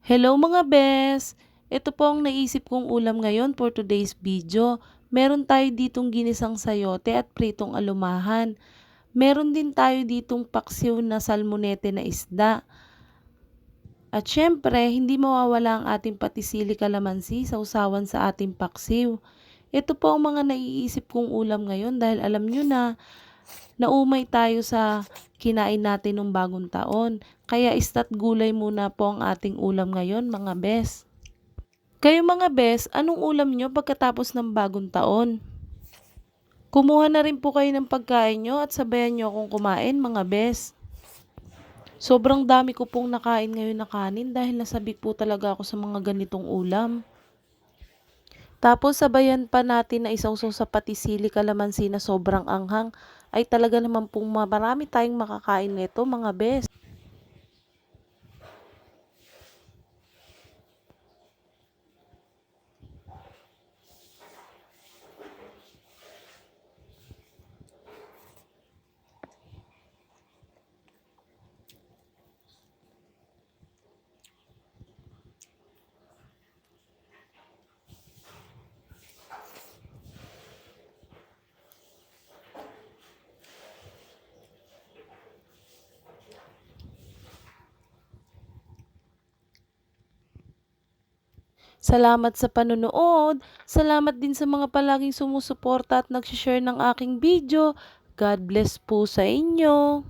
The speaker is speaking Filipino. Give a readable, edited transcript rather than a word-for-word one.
Hello mga bes! Ito po ang naisip kong ulam ngayon for today's video. Meron tayo ditong ginisang sayote at pritong alumahan. Meron din tayo ditong paksiw na salmonete na isda. At syempre, hindi mawawala ang ating patisili kalamansi sa usawan sa ating paksiw. Ito po ang mga naiisip kong ulam ngayon dahil alam nyo na, naumay tayo sa kinain natin nung bagong taon. Kaya isda't gulay muna po ang ating ulam ngayon mga bes. Kayo mga bes, anong ulam nyo pagkatapos ng bagong taon? Kumuha na rin po kayo ng pagkain nyo at sabayan nyo akong kumain mga bes. Sobrang dami ko pong nakain ngayon na kanin dahil nasabi po talaga ako sa mga ganitong ulam. Tapos sabayan pa natin na isawsaw sa patisili kalamansi na sobrang anghang, ay talaga naman pong marami tayong makakain nito mga bes. Salamat sa panonood. Salamat din sa mga palaging sumusuporta at nag-share ng aking video. God bless po sa inyo.